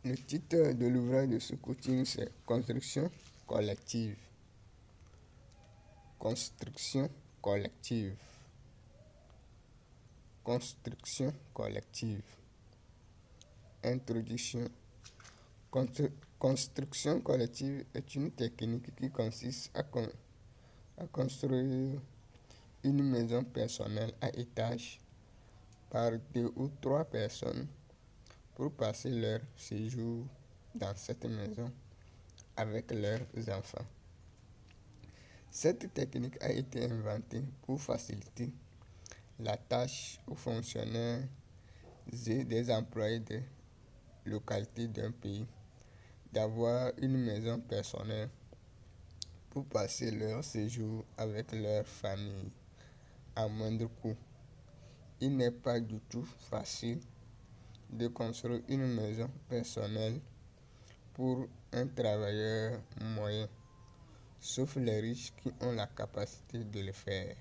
Le titre de l'ouvrage de ce coaching, c'est Construction collective. Construction collective. Construction collective. Introduction. Construction collective est une technique qui consiste à construire une maison personnelle à étage par 2 ou 3 personnes pour passer leur séjour dans cette maison avec leurs enfants. Cette technique a été inventée pour faciliter la tâche aux fonctionnaires et des employés des localités d'un pays d'avoir une maison personnelle pour passer leur séjour avec leur famille à moindre coût. Il n'est pas du tout facile de construire une maison personnelle pour un travailleur moyen, sauf les riches qui ont la capacité de le faire.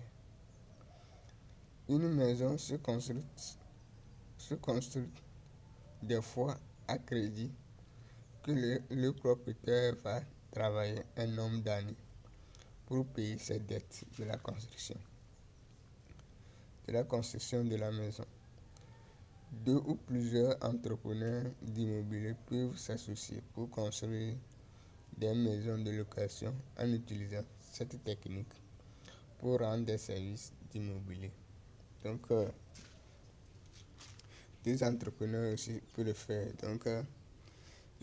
Une maison se construit des fois à crédit que le propriétaire va travailler un nombre d'années pour payer ses dettes de la construction de la maison. 2 ou plusieurs entrepreneurs d'immobilier peuvent s'associer pour construire des maisons de location en utilisant cette technique pour rendre des services d'immobilier. Donc, des entrepreneurs aussi peuvent le faire. Donc,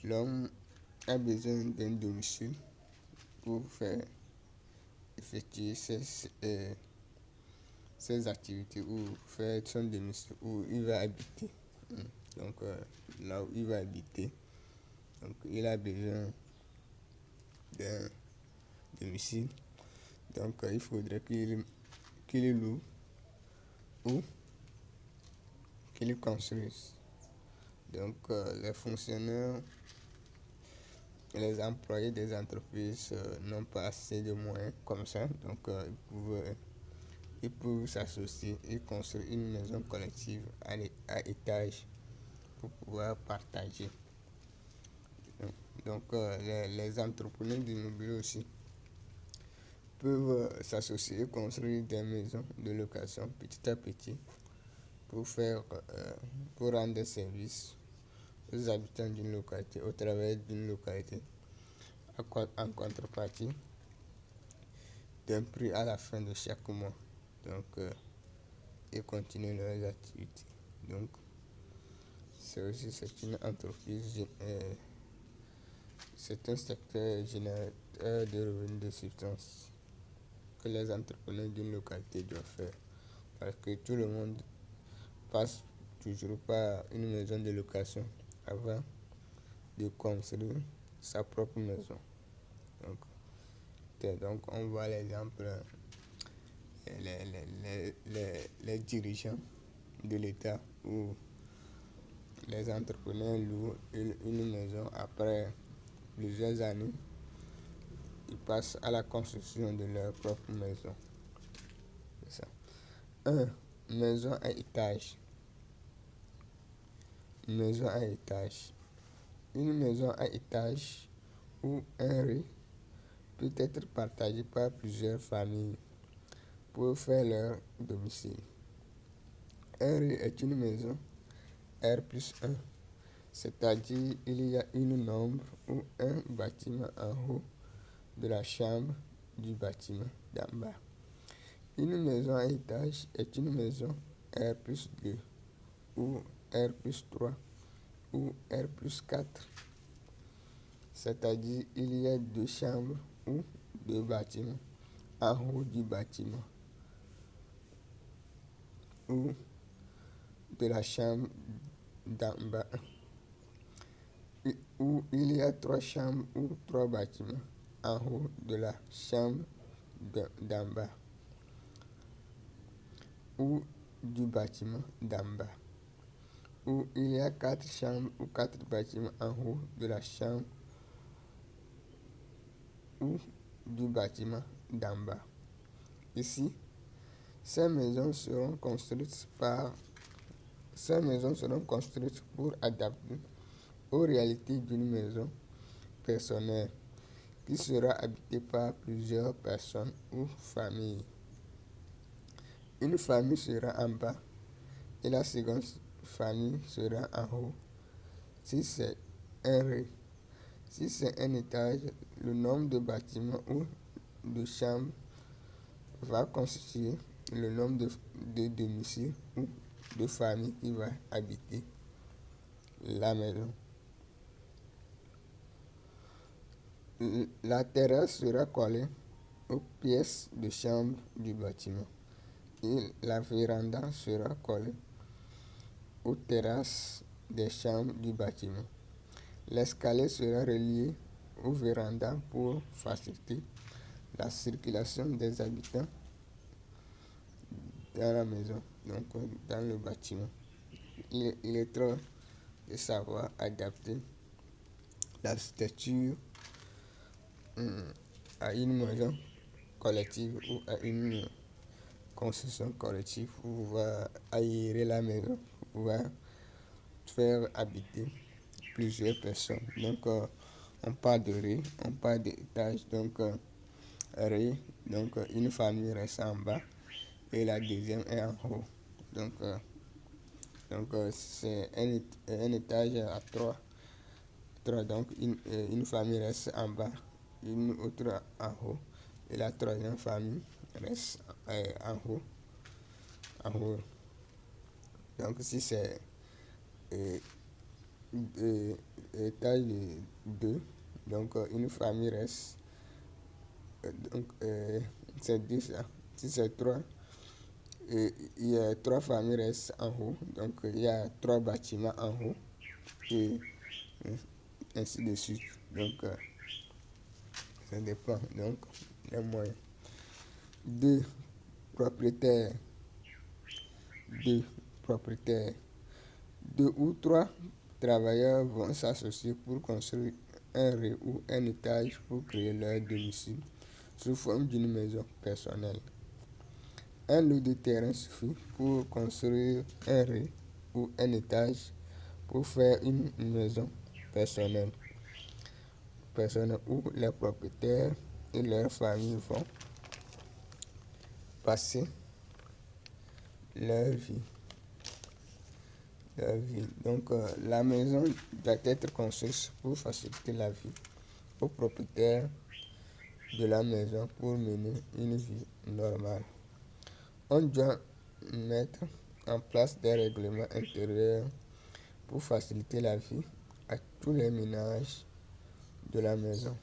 l'homme a besoin d'un domicile pour faire effectuer ses activités ou faire son domicile où il va habiter. Donc, là où il va habiter, donc, il a besoin d'un domicile. Donc, il faudrait qu'il loue ou qu'il construise. Donc, les fonctionnaires et les employés des entreprises n'ont pas assez de moyens comme ça. Donc, ils peuvent s'associer et construire une maison collective à étage pour pouvoir partager. Donc, les entrepreneurs d'immobilier aussi peuvent s'associer et construire des maisons de location petit à petit pour rendre des services aux habitants d'une localité au travers d'une localité en contrepartie d'un prix à la fin de chaque mois. Donc, et continuer leurs activités. Donc, c'est une entreprise, c'est un secteur générateur de revenus de substance que les entrepreneurs d'une localité doivent faire. Parce que tout le monde passe toujours par une maison de location avant de construire sa propre maison. Donc on voit l'exemple, les dirigeants de l'État ou les entrepreneurs louent une maison après plusieurs années. Ils passent à la construction de leur propre maison. C'est ça. 1. Maison à étage. Maison à étage. Une maison à étage ou un rez peut être partagé par plusieurs familles pour faire leur domicile. Un rez est une maison R plus 1, c'est-à-dire il y a une nombre ou un bâtiment en haut de la chambre du bâtiment d'en bas. Une maison à étage est une maison R plus 2 ou R plus 3 ou R plus 4, c'est-à-dire il y a 2 chambres ou 2 bâtiments en haut du bâtiment ou de la chambre d'en bas, où il y a 3 chambres ou 3 bâtiments en haut de la chambre d'en bas ou du bâtiment d'en bas, où il y a 4 chambres ou 4 bâtiments en haut de la chambre ou du bâtiment d'en bas. Ici, ces maisons seront construites pour adapter aux réalités d'une maison personnelle qui sera habitée par plusieurs personnes ou familles. Une famille sera en bas et la seconde famille sera en haut. Si c'est si c'est un étage, le nombre de bâtiments ou de chambres va constituer le nombre de domiciles ou de familles qui va habiter la maison. La terrasse sera collée aux pièces de chambre du bâtiment et la véranda sera collée aux terrasses des chambres du bâtiment. L'escalier sera relié aux vérandas pour faciliter la circulation des habitants dans la maison, donc dans le bâtiment. Il est trop de savoir adapter l'architecture à une maison collective ou à une construction collective pour pouvoir aérer la maison, pour pouvoir faire habiter plusieurs personnes. Donc, on parle de rue, on parle d'étage. Donc, rue, donc une famille reste en bas et la deuxième est en haut. Donc, c'est un étage à trois. Donc, une famille reste en bas, une autre en haut et la troisième famille reste en haut. En haut. Donc, si c'est étage 2, donc une famille reste. Donc, c'est 10 là. Si c'est 3, il y a 3 familles restent en haut. Donc, il y a 3 bâtiments en haut. Et ainsi de suite. Donc, ça dépend. Donc, les moyens. 2 propriétaires. 2 propriétaires. 2 ou 3 travailleurs vont s'associer pour construire un rez ou un étage pour créer leur domicile sous forme d'une maison personnelle. Un lot de terrain suffit pour construire un rez ou un étage pour faire une maison personnelle où les propriétaires et leurs familles vont passer leur vie. Donc, la maison doit être construite pour faciliter la vie aux propriétaires de la maison pour mener une vie normale. On doit mettre en place des règlements intérieurs pour faciliter la vie à tous les ménages de la maison.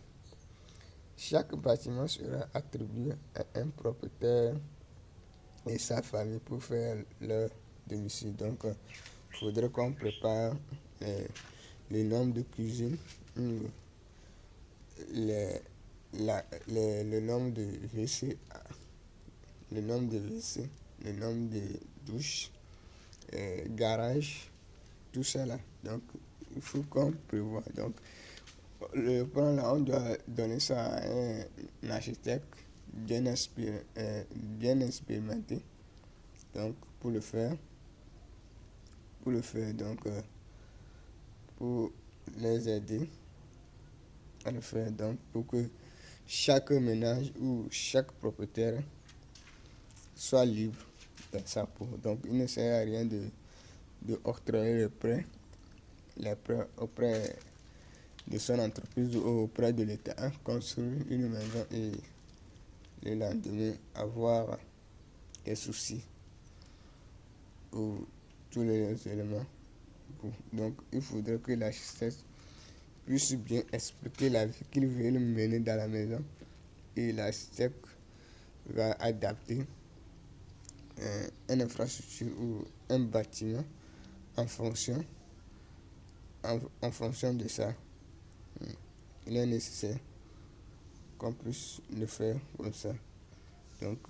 Chaque bâtiment sera attribué à un propriétaire et sa famille pour faire leur domicile. Donc, il faudrait qu'on prépare le nombre de cuisines, le nombre de WC, le nombre de WC, le nombre de douches, garage, tout ça là. Donc, il faut qu'on prévoit. Donc, le plan là, on doit donner ça à un architecte bien expérimenté. Donc, pour le faire, donc, pour les aider à le faire. Donc, pour que chaque ménage ou chaque propriétaire soit libre dans sa peau. Donc, il ne sert à rien de octroyer les prêts auprès de son entreprise ou auprès de l'État, construire une maison et le lendemain avoir des soucis ou tous les éléments. Donc, il faudrait que l'architecte puisse bien expliquer la vie qu'il veut mener dans la maison et l'architecte va adapter une infrastructure ou un bâtiment en fonction de ça. Il est nécessaire qu'on puisse le faire comme ça. Donc,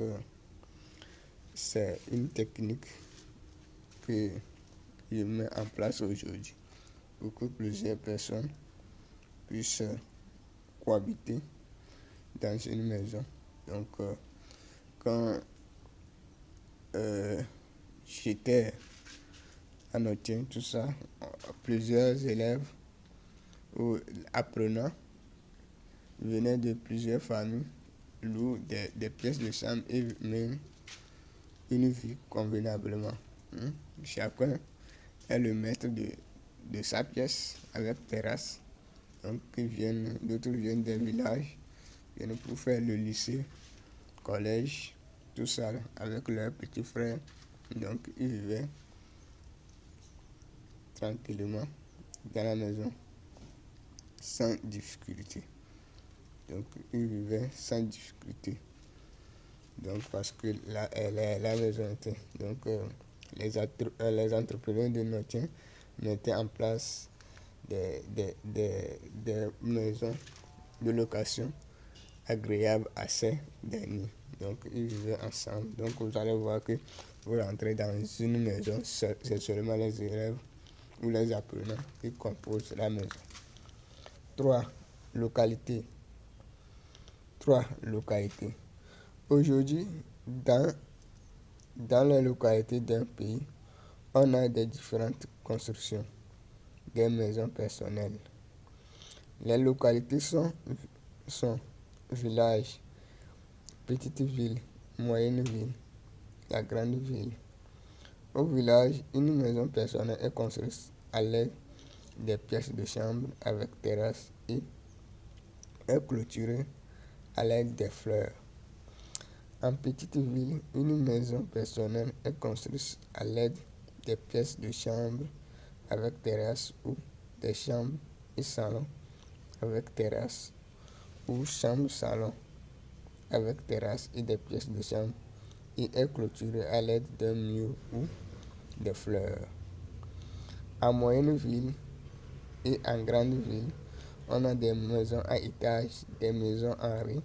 c'est une technique que je mets en place aujourd'hui pour que plusieurs personnes puissent cohabiter dans une maison. Donc, quand j'étais à Nottingham, tout ça, plusieurs élèves où l'apprenant venait de plusieurs familles, loue des pièces de chambre et mène une vie convenablement. Chacun est le maître de sa pièce avec terrasse. Donc d'autres viennent des villages, viennent pour faire le lycée, collège, tout ça avec leurs petits frères. Donc ils vivaient tranquillement dans la maison sans difficulté. Donc ils vivaient sans difficulté. Donc parce que la maison était. Donc les entrepreneurs de Notiens mettaient en place des maisons de location agréables à ces derniers. Donc ils vivaient ensemble. Donc vous allez voir que vous rentrez dans une maison, c'est seulement les élèves ou les apprenants qui composent la maison. 3. Localité. Aujourd'hui, dans les localités d'un pays, on a des différentes constructions des maisons personnelles. Les localités sont villages, petites villes, moyennes villes, la grande ville. Au village, une maison personnelle est construite à l'aide des pièces de chambre avec terrasse et est clôturée à l'aide des fleurs. En petite ville, une maison personnelle est construite à l'aide des pièces de chambre avec terrasse ou des chambres et salons avec terrasse ou chambre-salon avec terrasse et des pièces de chambre et est clôturée à l'aide d'un mur ou des fleurs. En moyenne ville et en grande ville, on a des maisons à étages, des maisons en rue,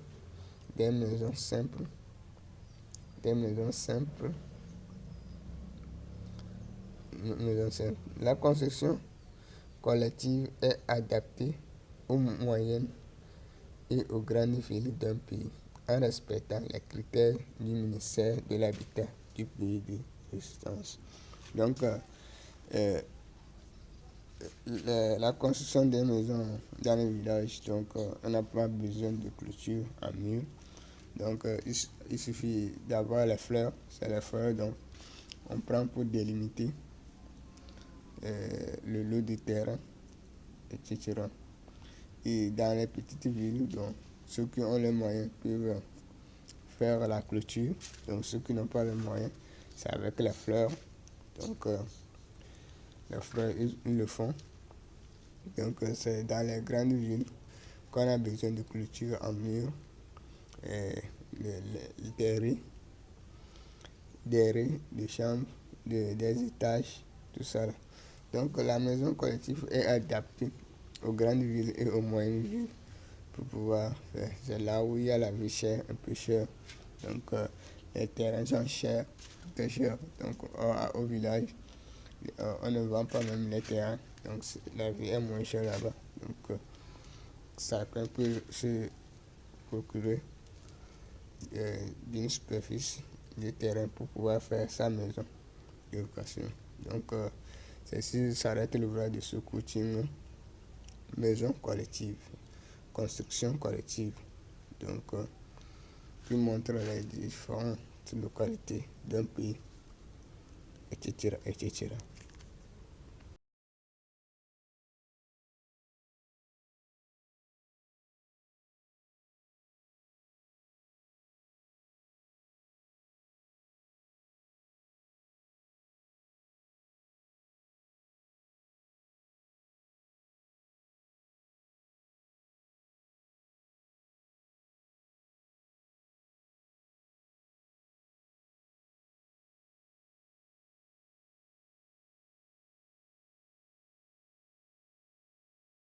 des maisons simples. La construction collective est adaptée aux moyennes et aux grandes villes d'un pays en respectant les critères du ministère de l'Habitat du pays de résidence. Donc, la construction des maisons dans les villages, donc on n'a pas besoin de clôture en mur. Donc il suffit d'avoir les fleurs, c'est les fleurs donc on prend pour délimiter le lot de terrain, etc. Et dans les petites villes, donc ceux qui ont les moyens peuvent faire la clôture. Donc ceux qui n'ont pas les moyens, c'est avec les fleurs. Donc les fleurs, ils le font. Donc c'est dans les grandes villes qu'on a besoin de clôture en mur, des rues, des chambres, des étages, tout ça. Donc la maison collective est adaptée aux grandes villes et aux moyennes villes pour pouvoir faire. C'est là où il y a la vie chère, un peu chère. Donc les terrains sont chers, tout est cher. Donc au village, on ne vend pas même les terrains. Donc la vie est moins chère là-bas. Donc chacun peut se procurer d'une superficie de terrain pour pouvoir faire sa maison de location. Donc ceci s'arrête l'ouvrage de ce coaching maison collective, construction collective. Donc qui montre les différentes localités d'un pays, etc.